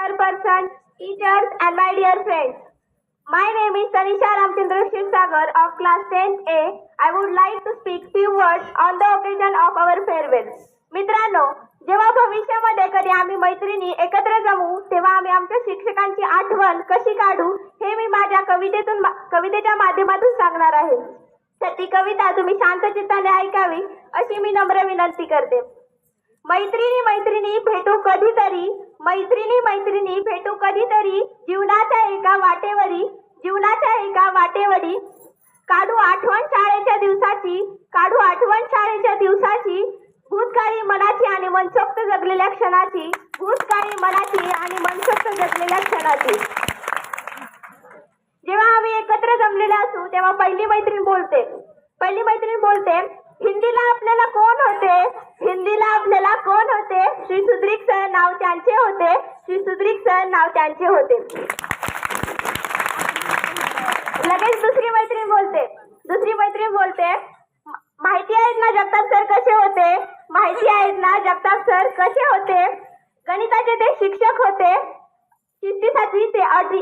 chairperson, teachers and my dear friends. My name is Tanisha Ramchandra Shivsagar of class 10A. I would like to speak few words on the occasion of our farewell. मित्रांनो, जेव्हा भविष्यामध्ये कधी आम्ही मैत्रिणी एकत्र जमू तेव्हा आम्ही आमच्या शिक्षकांची आठवण कशी काढू हे मी माझ्या कवितेच्या माध्यमातून सांगणार आहे. तर ती कविता तुम्ही शांत चित्ताने ऐकावी अशी मी नम्र विनंती करते. मैत्रिणी मैत्रिणी भेटू कधीतरी, मैत्रिणी मैत्रिणी भेटू कधीतरी, जीवनाच्या एका वाटेवरी काढू आठवण शाळेच्या दिवसाची, काढू आठवण शाळेच्या दिवसाची, भूतकाळी मनाची आणि मनसोक्त जगलेल्या क्षणाची, भूतकाळी मनाची आणि मनसोक्त जगलेल्या क्षणाची. जेव्हा आम्ही एकत्र जमलेले असू तेव्हा पहिली मैत्रीण बोलते, हिंदीला आपल्याला कोण होते, हिंदीला आपल्याला कोण होते, श्री सुद्रिक सर नाव त्यांचे होते, श्री सुद्रिक सर नाव त्यांचे होते. लगेच दुसरी मैत्रीण बोलते, माहिती आहेत ना जगताप सर कसे होते, माहिती आहेत ना जगताप सर कसे होते, गणिताचे ते शिक्षक होते, शिस्तीसाठी ते अगदी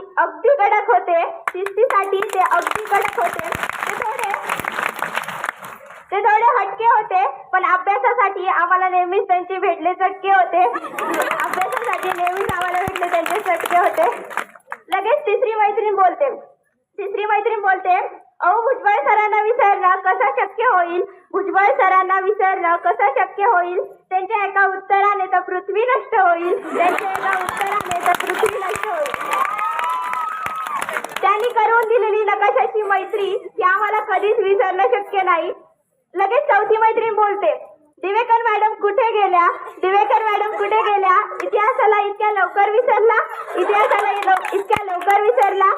कडक होते, शिस्तीसाठी ते अगदी कडक होते. ते थोडे हटके होते पण अभ्यासासाठी आम्हाला नेहमीच त्यांचे भेटले चटके होते, अभ्यासासाठी नेहमीच आम्हाला भेटले त्यांचे चटके होते. लगेच तिसरी मैत्रीण बोलते, अहो भुजबळ सरांना विसरणं कसं शक्य होईल, भुजबळ सरांना विसरणं कसं शक्य होईल, त्यांच्या एका उत्तराने तर पृथ्वी नष्ट होईल, त्यांच्या एका उत्तराने तर पृथ्वी नष्ट होईल. त्यांनी करून दिलेली नकाशाची मैत्री ही आम्हाला कधीच विसरणं शक्य नाही. लगेच चौथी मैत्रीण बोलते, दिवेकर मॅडम कुठे गेल्या, दिवेकर मॅडम कुठे गेल्या, इतिहासाला इतक्या लवकर विसरला, इतिहासाला इतक्या लवकर विसरला.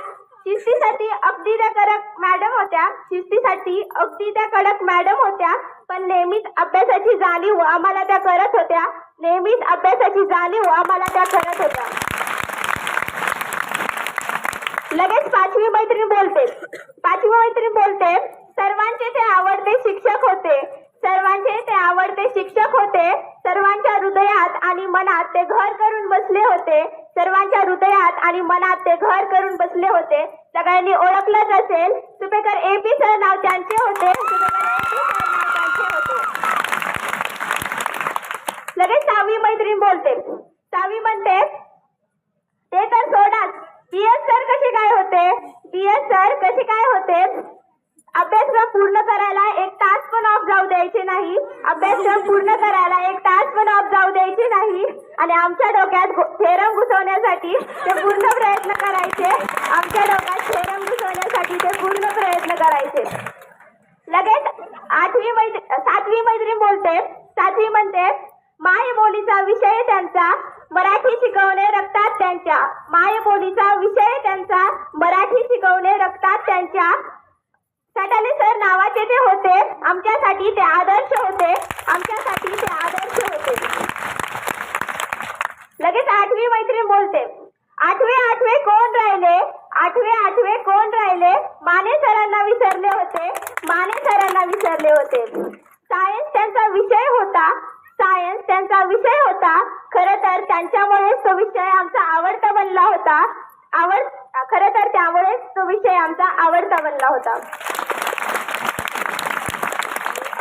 शिस्तीसाठी अगदी त्या कडक मॅडम होत्या, शिस्तीसाठी अगदी त्या कडक मॅडम होत्या, पण नेहमीच अभ्यासाची जाणीव आम्हाला त्या करत होत्या, नेहमीच अभ्यासाची जाणीव आम्हाला त्या करत होत्या. लगेच पाचवी मैत्रीण बोलते, सर्वांचे ते आवडते शिक्षक होते, सर्वांचे ते आवडते शिक्षक होते, सर्वांच्या हृदयात आणि मनात ते घर करून बसले होते, सर्वांच्या हृदयात आणि मनात ते घर करून बसले होते. सगळ्यांनी ओळखलंच असेल, सुपेकर AP सर नाव त्यांचे होते, लगेच सहावी मैत्रीण बोलते, सहावी म्हणते, ते तर सोडाच, PS सर कसे काय होते, PS सर कसे काय होते, अभ्यासक्रम पूर्ण करायला एक तास पण ऑफ जाऊ द्यायचे नाही, अभ्यासक्रम पूर्ण करायला एक तास पण ऑफ जाऊ द्यायचे नाही, आणि आमच्या डोक्यात थेरम घुसवण्यासाठी ते पूर्ण प्रयत्न करायचे, आमच्या डोक्यात थेरम घुसवण्यासाठी ते पूर्ण प्रयत्न करायचे. लगेच सातवी मैत्रीण म्हणते, मायबोलीचा विषय त्यांचा, मराठी शिकवणे रक्तात त्यांच्या, मायबोलीचा विषय त्यांचा, मराठी शिकवणे रक्तात त्यांच्या. सटाले सर नावाचे ते होते, आमच्यासाठी ते आदर्श होते, आमच्यासाठी ते आदर्श होते. लगेच आठवी मैत्रीण बोलते, आठवे कोण राहिले, आठवे कोण राहिले, माने सरांना विसरले होते, माने सरांना विसरले होते. सायन्स त्यांचा विषय होता, सायन्स त्यांचा विषय होता, खरं तर त्यांच्यामुळेच तो विषय आमचा आवडता बनला होता, खरं तर त्यामुळेच तो विषय आमचा आवडता बनला होता.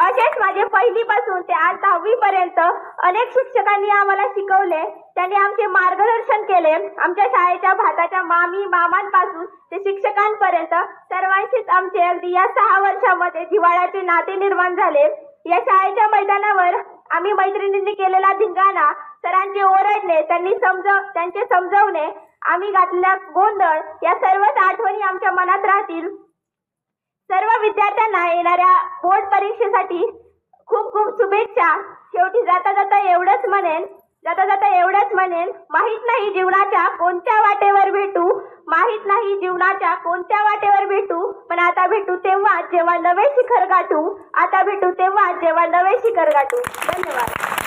असेच माझे पहिलीपासून ते आज 10वी पर्यंत अनेक शिक्षकांनी आम्हाला शिकवले, त्यांनी आमचे मार्गदर्शन केले. आमच्या शाळेच्या भाताच्या मामांपासून ते शिक्षकांपर्यंत सर्वांशीच आमचे अगदी या 6 वर्षामध्ये जिव्हाळ्याचे नाते निर्माण झाले. या शाळेच्या मैदानावर आम्ही मैत्रिणींनी केलेला धिंगाणा, सरांचे ओरडणे, त्यांचे समजवणे, आम्ही घातलेला गोंधळ, या सर्वच आठवणी आमच्या मनात राहतील. सर्व विद्यार्थ्यांना येणाऱ्या बोर्ड परीक्षेसाठी खूप खूप शुभेच्छा. शेवटी जाता जाता एवढंच म्हणेन, माहित नाही जीवनाच्या कोणत्या वाटेवर भेटू, माहित नाही जीवनाच्या कोणत्या वाटेवर भेटू, पण आता भेटू तेव्हा जेव्हा नवे शिखर गाठू, आता भेटू तेव्हा जेव्हा नवे शिखर गाठू. धन्यवाद.